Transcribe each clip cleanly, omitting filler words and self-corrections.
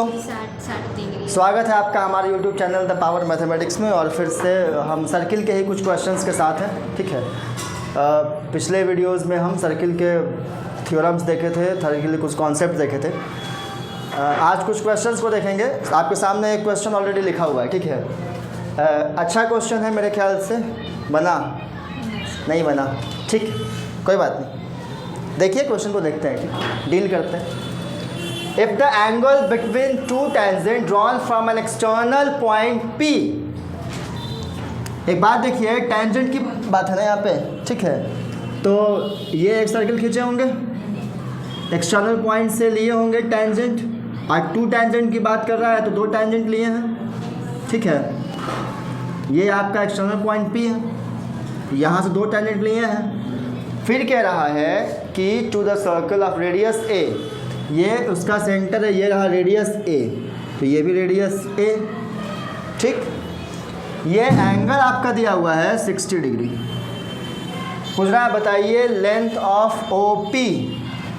स्वागत है आपका हमारे YouTube channel the power mathematics में। और फिर से हम सर्किल के ही कुछ क्वेश्चंस के साथ हैं, ठीक है। पिछले वीडियोस में हम सर्किल के थ्योरम्स देखे थे, सर्किल के कुछ कॉन्सेप्ट देखे थे। आज कुछ क्वेश्चंस को देखेंगे। आपके सामने एक क्वेश्चन ऑलरेडी लिखा हुआ है, ठीक है। अच्छा क्वेश्चन है मेरे ख्याल से, बना नहीं बना, ठीक, कोई बात नहीं। देखिए क्वेश्चन को देखते हैं, ठीक, डील करते हैं। If the angle between two tangents drawn from an external point P, एक बात देखिए, टेंजेंट की बात है ना यहाँ पे, ठीक है। तो ये एक सर्कल खींचे होंगे, एक्सटर्नल पॉइंट से लिए होंगे टेंजेंट, और टू टेंजेंट की बात कर रहा है तो दो टेंजेंट लिए हैं, ठीक है। ये आपका एक्सटर्नल पॉइंट P है, यहाँ से दो टेंजेंट लिए हैं। फिर कह रहा है कि to the circle of radius A, ये उसका सेंटर है, ये रहा रेडियस A, तो ये भी रेडियस A, ठीक। ये एंगल आपका दिया हुआ है 60 डिग्री। पूछ रहा है बताइए लेंथ ऑफ OP,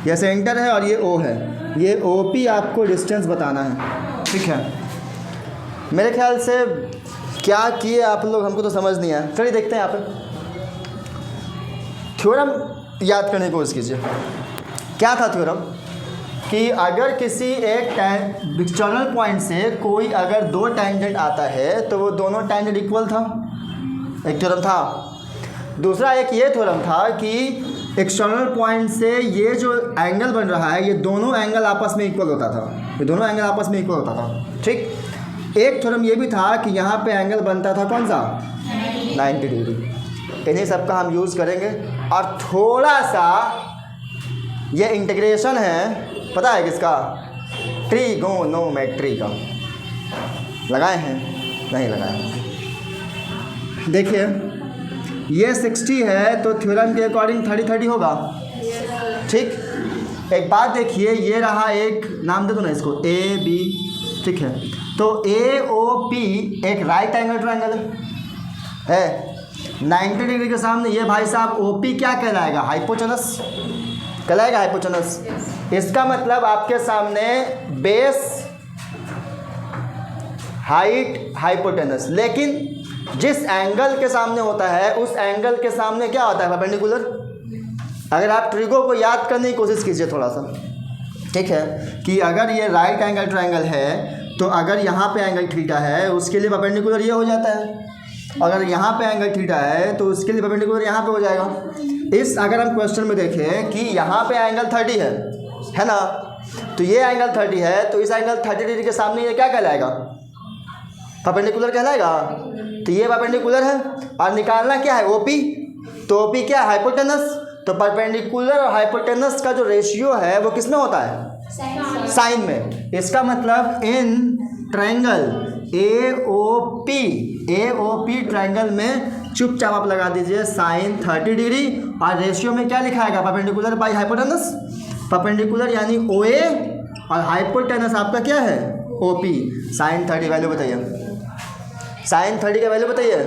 ये सेंटर है और ये O है, ये OP आपको डिस्टेंस बताना है, ठीक है। मेरे ख्याल से क्या किए आप लोग, हमको तो समझ नहीं आया। चलिए देखते हैं। यहाँ पे थ्योरम याद करने की कोशिश कीजिए। क्या था थ्योरम कि अगर किसी एक एक्सटर्नल पॉइंट से कोई अगर दो टेंजेंट आता है तो वो दोनों टेंजेंट इक्वल था, एक थ्योरम था। दूसरा एक ये थ्योरम था कि एक्सटर्नल पॉइंट से ये जो एंगल बन रहा है, ये दोनों एंगल आपस में इक्वल होता था, ये दोनों एंगल आपस में इक्वल होता था, ठीक। एक थ्योरम ये भी था कि यहाँ पे एंगल बनता था कौन सा, 90 डिग्री। इन्हीं सब का हम यूज़ करेंगे। और थोड़ा सा ये इंटीग्रेशन है, पता है किसका, ट्रिगोनोमेट्री का। लगाए हैं, नहीं लगाए। देखिए ये 60 है तो थ्योरम के अकॉर्डिंग 30 होगा, ठीक। एक बात देखिए, ये रहा, एक नाम दे दो ना इसको, AB, ठीक है। तो AOP एक राइट एंगल ट्रायंगल है। 90 डिग्री के सामने ये भाई साहब OP क्या कहलाएगा, हाइपोटेनस कहलाएगा, हाइपोटेनस। इसका मतलब आपके सामने बेस, हाइट, हाइपोटेनस। लेकिन जिस एंगल के सामने होता है उस एंगल के सामने क्या होता है, परपेंडिकुलर। अगर आप ट्रिगो को याद करने की कोशिश कीजिए थोड़ा सा, ठीक है, कि अगर ये राइट एंगल ट्रायंगल है तो अगर यहाँ पे एंगल थीटा है उसके लिए परपेंडिकुलर ये हो जाता है, अगर यहाँ पे एंगल थीटा है तो उसके लिए परपेंडिकुलर यहाँ पे हो जाएगा। इस अगर हम क्वेश्चन में देखें कि यहाँ पे एंगल 30 है ना, तो ये एंगल 30 है, तो इस एंगल 30 डिग्री के सामने ये क्या कहलाएगा, परपेंडिकुलर कहलाएगा। तो ये परपेंडिकुलर है और निकालना क्या है, OP। तो OP क्या है, हाइपोटेनस। तो परपेंडिकुलर और हाइपोटेनस का जो रेशियो है वो किस में होता है, साइन में। इसका मतलब इन ट्रायंगल AOP ट्रायंगल में चुपचाप आप लगा दीजिए साइन 30 डिग्री, और रेशियो में क्या लिखाएगा, परपेंडिकुलर बाई हाइपोटेनस। परपेंडिकुलर यानी OA और हाइपोटेनस आपका क्या है, OP। साइन 30 वैल्यू बताइए, साइन 30 का वैल्यू बताइए,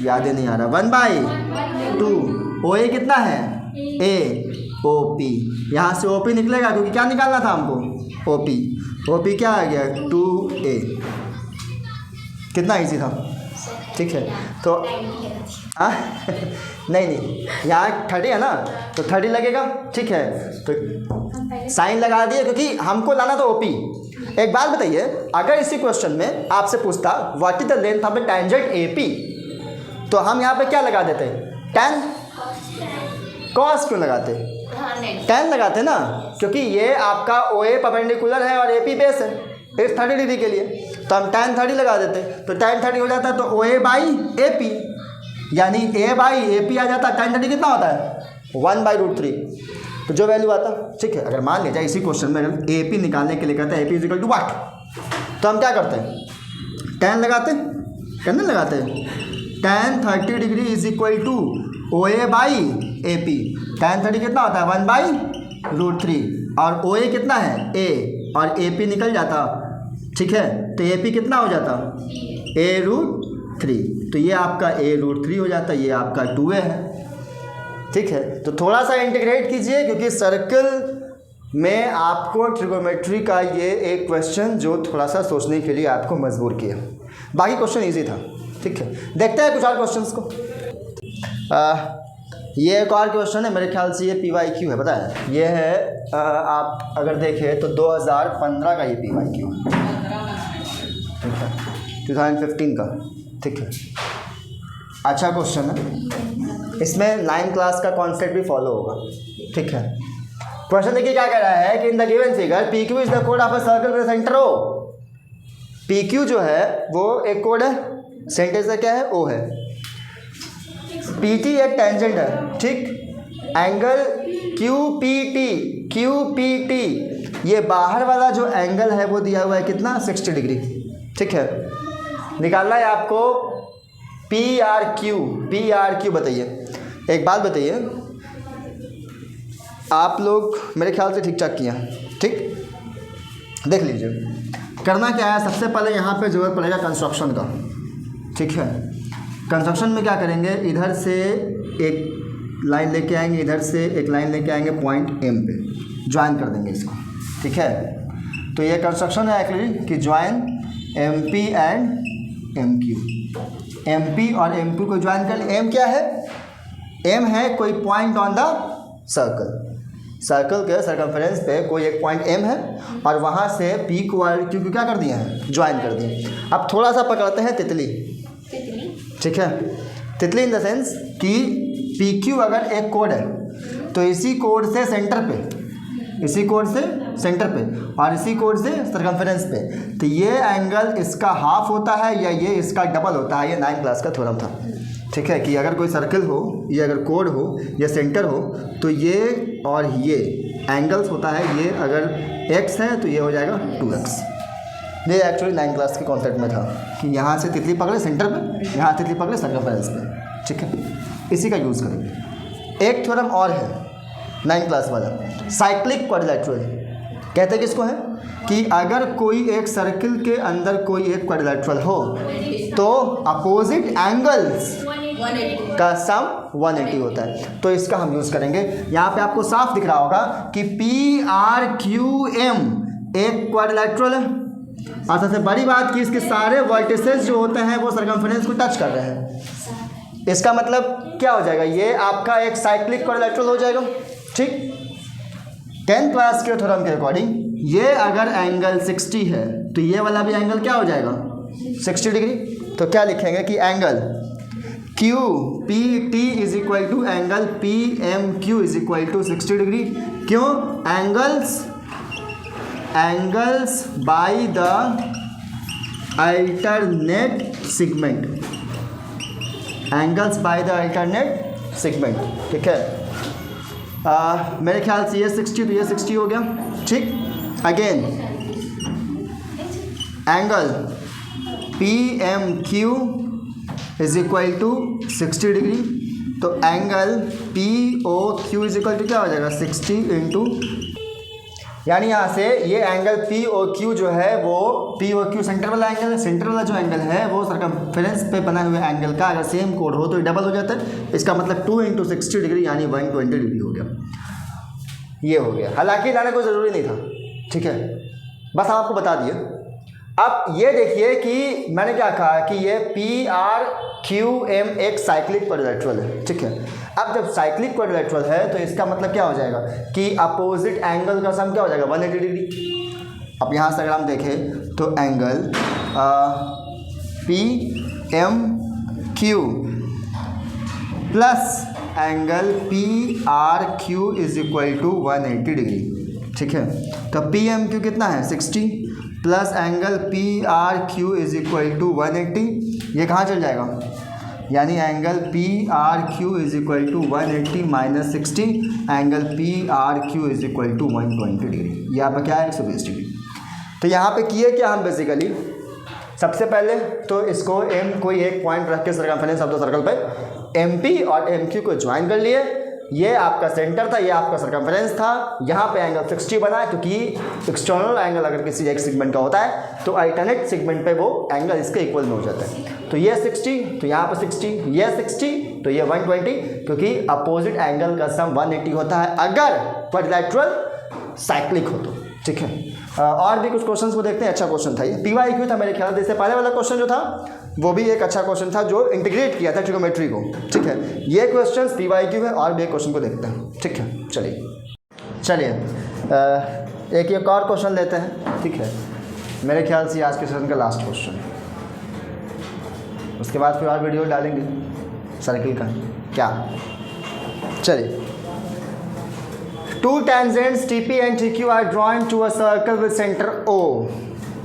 याद ही नहीं आ रहा, 1/2। OA कितना है, AOP। यहाँ से OP निकलेगा क्योंकि क्या निकालना था हमको, OP क्या आ गया, 2A। कितना इजी था, ठीक है। तो नहीं, यहाँ 30 है ना, तो 30 लगेगा, ठीक है। तो साइन लगा दिए क्योंकि हमको लाना था OP। एक बात बताइए, अगर इसी क्वेश्चन में आपसे पूछता what is the length of A tangent AP, तो हम यहाँ पे क्या लगा देते, tan। कॉस क्यों लगाते, tan लगाते ना, क्योंकि ये आपका OA परपेंडिकुलर है और AP बेस है इस 30 डिग्री के लिए, तो हम tan 30 लगा देते, तो tan 30 हो जाता है, तो OA बाई AP, यानी A बाई AP आ जाता है। tan 30 कितना होता है, 1/√3, तो जो वैल्यू आता, ठीक है। अगर मान लिया जाए इसी क्वेश्चन में अगर AP निकालने के लिए कहते हैं AP is equal to what, तो हम क्या करते हैं, tan लगाते, tan लगाते हैं। tan 30 degree is equal to OA by AP। tan 30 कितना होता है, 1/√3, और OA कितना है, A, और AP निकल जाता, ठीक है। तो AP कितना हो जाता, A√3, तो ये आपका A√3 हो जाता, ये आपका 2A है, ठीक है। तो थोड़ा सा इंटीग्रेट कीजिए क्योंकि सर्कल मैं आपको ट्रिगोमेट्री का ये एक क्वेश्चन जो थोड़ा सा सोचने के लिए आपको मजबूर किया, बाकी क्वेश्चन इजी था। ठीक है, देखते हैं कुछ और क्वेश्चंस को। ये एक और क्वेश्चन है, मेरे ख्याल से ये PYQ है, पता है ये है। आप अगर देखें तो 2015 का ये PYQ है, ठीक है, 2015 का। ठीक है, अच्छा क्वेश्चन है, इसमें 9 क्लास का कॉन्सेप्ट भी फॉलो होगा। ठीक है, क्वेश्चन देखिए क्या कह रहा है कि in the given figure PQ is the code of a circle with centre O। PQ जो है वो एक कोड है, सेंटर से क्या है O है। PT एक टेंजेंट है, ठीक, एंगल QPT ये बाहर वाला जो एंगल है वो दिया हुआ है कितना, 60 डिग्री। ठीक है, निकालना है आपको PRQ बताइए। एक बात बताइए, आप लोग मेरे ख्याल से ठीक ठाक किया, ठीक, देख लीजिए करना क्या है। सबसे पहले यहाँ पे जरूरत पड़ेगा कंस्ट्रक्शन का। ठीक है, कंस्ट्रक्शन में क्या करेंगे, इधर से एक लाइन लेके आएंगे, इधर से एक लाइन लेके आएंगे, पॉइंट M पे ज्वाइन कर देंगे इसको। ठीक है, तो ये कंस्ट्रक्शन है एक्चुअली कि join MP and MQ, MP और MQ को ज्वाइन कर। M क्या है, M है कोई पॉइंट ऑन द सर्कल के सर्कमफेरेंस पे कोई एक पॉइंट M है, और वहाँ से P को और Q को क्या कर दिए हैं, ज्वाइन कर दिए। अब थोड़ा सा पकड़ते हैं तितली। ठीक है, तितली इन द सेंस कि PQ अगर एक कोड है तो इसी कोड से सेंटर पे, और इसी कोड से सर्कमफेरेंस पे, तो ये एंगल इसका हाफ होता है या ये इसका डबल होता है। ये 9 क्लास का थ्योरम था। ठीक है, कि अगर कोई सर्कल हो, ये अगर कोड हो या सेंटर हो, तो ये और ये एंगल्स होता है। ये अगर x है तो ये हो जाएगा 2x। ये एक्चुअली 9 क्लास के कॉन्सेप्ट में था कि यहाँ से तितली पकड़े सेंटर पे, यहाँ तितली पकड़े सर्कमफेरेंस पे। ठीक है, इसी का यूज़ करेंगे। एक थ्योरम और है 9 क्लास वाला, साइक्लिक क्वाड्रिलेटरल। कहते हैं किसको है कि अगर कोई एक सर्किल के अंदर कोई एक क्वाड्रिलेटरल हो तो अपोजिट एंगल्स का सम 180 होता है। तो इसका हम यूज़ करेंगे। यहाँ पे आपको साफ दिख रहा होगा कि PRQM एक क्वाड्रिलेटरल है, और सबसे बड़ी बात कि इसके सारे वर्टिसेस जो होते हैं वो सर्कमफेरेंस को टच कर रहे हैं। इसका मतलब क्या हो जाएगा, ये आपका एक साइक्लिक क्वाड्रिलेटरल हो जाएगा। ठीक, 10th क्लास के थ्योरम के अकॉर्डिंग ये अगर एंगल 60 है तो ये वाला भी एंगल क्या हो जाएगा, 60 डिग्री। तो क्या लिखेंगे कि angle QPT is equal to angle PMQ is equal to 60 degree. क्यों, angles by the alternate segment, segment. ठीक है, मेरे ख्याल से ये 60 तो ये 60 हो गया। ठीक, again angle PMQ is equal to 60 degree. तो angle POQ is equal to क्या हो जाएगा, 60 इंटू, यानी यहाँ से ये एंगल POQ जो है वो POQ सेंटर वाला एंगल है। सेंटर वाला जो एंगल है वो सर्कमफेरेंस पे बना हुए एंगल का अगर सेम कोड हो तो डबल हो जाता है। इसका मतलब 2 इंटू 60 डिग्री यानी 120 डिग्री हो गया। ये हो गया, हालांकि लाने को ज़रूरी नहीं था। ठीक है, बस हम आपको बता दिए। अब ये देखिए कि मैंने क्या कहा कि ये PRQM एक साइक्लिक क्वाड्रिलेटरल है। ठीक है, अब जब साइक्लिक क्वाड्रिलेटरल है तो इसका मतलब क्या हो जाएगा कि अपोजिट एंगल का सम क्या हो जाएगा, 180 डिग्री। अब यहाँ से अगर हम देखें तो angle PMQ plus angle PRQ is equal to 180 degree. ठीक है, तो PMQ कितना है, 60 plus angle PRQ is equal to 180। ये कहाँ चल जाएगा, यानी angle PRQ is equal to 180 minus 60, angle PRQ is equal to 120 degree. यहाँ पर क्या है, 120 डिग्री। तो यहाँ पे किए क्या हम बेसिकली, सबसे पहले तो इसको M कोई एक पॉइंट रख के सर्कमफेरेंस ऑफ द सर्कल पे MP और MQ को ज्वाइन कर लिए। ये आपका सेंटर था, ये आपका सर्कमफेरेंस था। यहाँ पे एंगल 60 बना है क्योंकि एक्सटर्नल एंगल अगर किसी एक सेगमेंट का होता है तो अल्टरनेट सेगमेंट पे वो एंगल इसके इक्वल में हो जाता है। तो ये 60, तो यहाँ पर 60, ये 60, तो ये 120, क्योंकि अपोजिट एंगल का सम 180 होता है अगर क्वाड्रिलेटरल साइक्लिक हो तो, ठीक है। और भी कुछ क्वेश्चंस को देखते हैं। अच्छा क्वेश्चन था ये, PYQ था मेरे ख्याल से। पहले वाला क्वेश्चन जो था वो भी एक अच्छा क्वेश्चन था जो इंटीग्रेट किया था ट्रिगोमेट्री को, ठीक है। ये क्वेश्चंस PYQ है। और भी एक क्वेश्चन को देखते हैं, ठीक है। चलिए एक और क्वेश्चन लेते हैं, ठीक है। मेरे ख्याल से आज के सेशन का लास्ट क्वेश्चन, उसके बाद फिर और वीडियो डालेंगे सर्किल का क्या। चलिए, two tangents TP and TQ are drawing to a circle with centre O।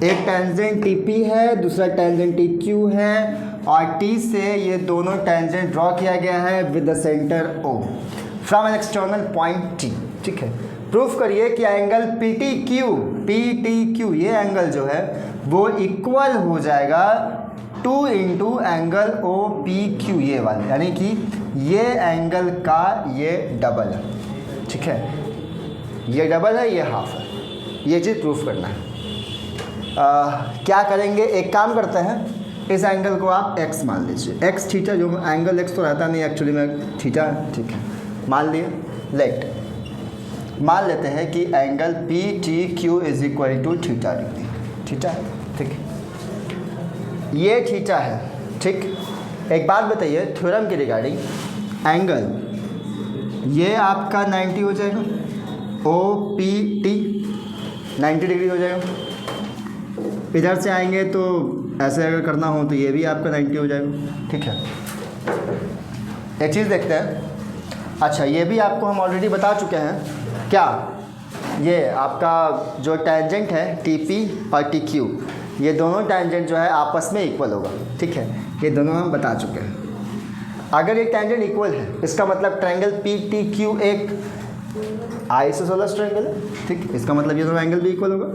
एक टेंजेंट TP है, दूसरा टेंजेंट TQ है, और T से ये दोनों टेंजेंट ड्रॉ किया गया है with the centre O from an external point T, ठीक है। प्रूफ करिए कि एंगल PTQ ये एंगल जो है वो इक्वल हो जाएगा 2 इंटू एंगल OPQ ये वाला, यानी कि ये एंगल का ये डबल है, ठीक है। ये डबल है, ये हाफ है, ये चीज़ प्रूफ करना है। क्या करेंगे, एक काम करते हैं, इस एंगल को आप x मान लीजिए, x थीटा, जो एंगल x तो रहता नहीं एक्चुअली में, थीटा, ठीक है, मान लिए। लेट मान लेते हैं कि angle PTQ is equal to theta degree, theta है, ठीक है, ये थीटा है, ठीक। एक बात बताइए थ्योरम के रिगार्डिंग, एंगल ये आपका 90 हो जाएगा, OPT 90 डिग्री हो जाएगा। इधर से आएंगे तो ऐसे अगर करना हो तो ये भी आपका 90 हो जाएगा, ठीक है। एक चीज़ देखते हैं। अच्छा, ये भी आपको हम ऑलरेडी बता चुके हैं, क्या ये आपका जो टेंजेंट है TP और TQ, ये दोनों टेंजेंट जो है आपस में इक्वल होगा, ठीक है। ये दोनों हम बता चुके हैं। अगर ये टेंजेंट इक्वल है, इसका मतलब ट्रायंगल PTQ एक आइसोसेलेस ट्रायंगल है, ठीक। इसका मतलब ये दोनों एंगल भी इक्वल होगा,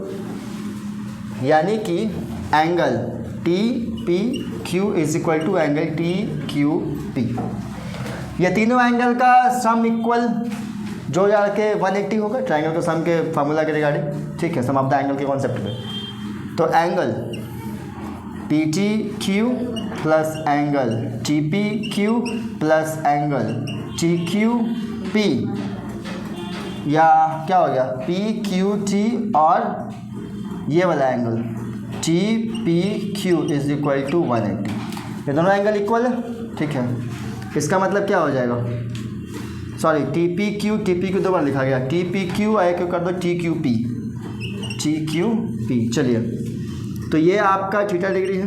यानी कि angle TPQ is equal to angle TQP। ये तीनों एंगल का सम इक्वल जो जाके 180 होगा, ट्रायंगल के सम के फार्मूला के रिगार्डिंग, ठीक है, सम ऑफ द एंगल के कॉन्सेप्ट पे। तो angle PTQ plus angle TPQ plus angle TQP, या क्या हो गया PQT, और ये वाला angle TPQ is equal to 180। ये दोनों एंगल इक्वल है, ठीक है। इसका मतलब क्या हो जाएगा, सॉरी TPQ दो बार लिखा गया, TPQ आया क्यों कर दो TQP। चलिए, तो ये आपका थीटा डिग्री है,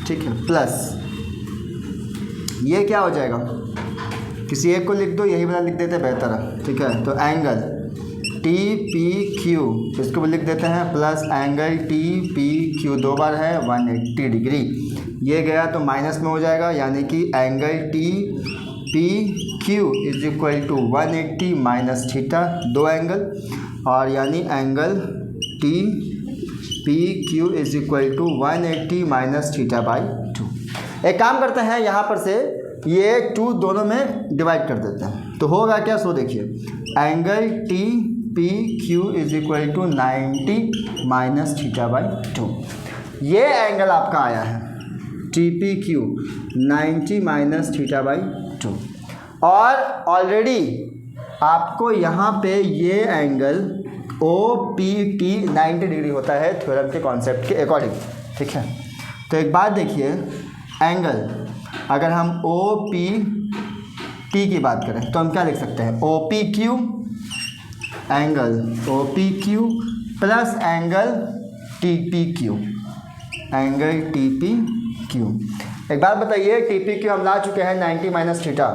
ठीक है, प्लस ये क्या हो जाएगा, किसी एक को लिख दो, यही वाला लिख देते हैं, बेहतर है, ठीक है। तो एंगल TPQ इसको भी लिख देते हैं, प्लस एंगल TPQ दो बार है 180 डिग्री, ये गया तो माइनस में हो जाएगा, यानी कि angle TPQ is equal to 180 minus theta, दो एंगल, और यानी angle TPQ is equal to 180 minus theta by 2। एक काम करते हैं, यहाँ पर से ये 2 दोनों में डिवाइड कर देते हैं, तो होगा क्या, सो देखिए, angle TPQ is equal to 90 minus theta by 2। ये एंगल आपका आया है TPQ 90 माइनस थीटा बाई 2, और ऑलरेडी आपको यहाँ पे ये एंगल OPT 90 डिग्री होता है थ्योरम के कॉन्सेप्ट के अकॉर्डिंग, ठीक है। तो एक बात देखिए, एंगल अगर हम OPT की बात करें तो हम क्या लिख सकते हैं, OPQ, angle OPQ plus angle TPQ, angle TPQ। एक बात बताइए, TPQ हम ला चुके हैं 90 माइनस थीटा,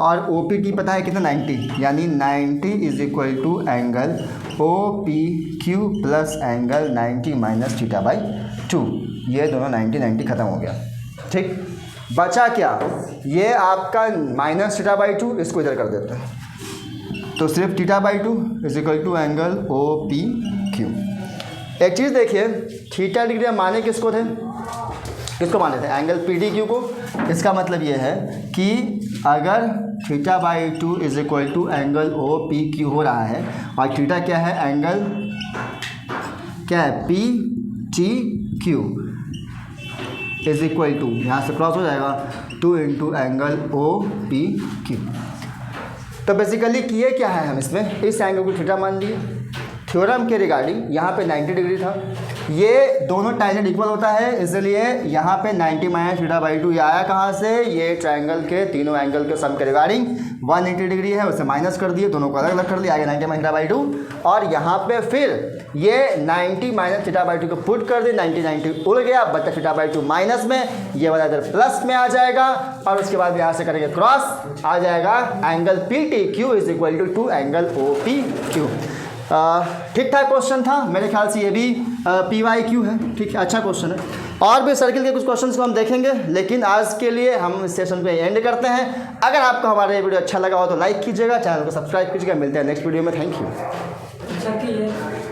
और OPT पता है कितना, 90, यानी 90 is equal to angle OPQ plus angle 90 minus theta by 2। ये दोनों 90 खत्म हो गया, ठीक। बचा क्या, ये आपका माइनस थीटा बाई 2, इसको इधर कर देते हैं, तो सिर्फ theta by 2 is equal to angle OPQ। एक चीज़ देखिए, थीटा डिग्री हम माने किसको थे, किसको माने थे, एंगल PTQ को। इसका मतलब ये है कि अगर theta by 2 is equal to angle OPQ हो रहा है, और थीटा क्या है, एंगल क्या है, PTQ इज इक्वल टू, यहाँ से क्रॉस हो जाएगा 2 इंटू एंगल OPQ। तो बेसिकली किए क्या है हम इसमें, इस एंगल को थीटा मान लिए, थ्योरम के रिगार्डिंग यहाँ पे 90 डिग्री था, ये दोनों टेंजेंट इक्वल होता है, इसलिए यहाँ पे 90 माइनस थीटा बाई 2 ये आया कहाँ से, ये ट्रायंगल के तीनों एंगल के सम के रिगार्डिंग 180 डिग्री है, उसे माइनस कर दिए, दोनों को अलग अलग कर दिया, आगे 90 माइनस थीटा बाई 2, और यहाँ पे फिर ये 90 माइनस थीटा बाई 2 को पुट कर दी, 90 उड़ गया, बचा थीटा बाई 2 माइनस में, ये वाला इधर प्लस में आ जाएगा, और उसके बाद यहाँ से करेंगे क्रॉस, आ जाएगा angle P T Q is equal to angle O P Q. ठीक ठाक क्वेश्चन था, मेरे ख्याल से ये भी पी वाई क्यू है, ठीक है, अच्छा क्वेश्चन है। और भी सर्किल के कुछ क्वेश्चंस को हम देखेंगे, लेकिन आज के लिए हम इस सेशन पे एंड करते हैं। अगर आपको हमारा ये वीडियो अच्छा लगा हो तो लाइक कीजिएगा, चैनल को सब्सक्राइब कीजिएगा, मिलते हैं नेक्स्ट वीडियो में, थैंक यू।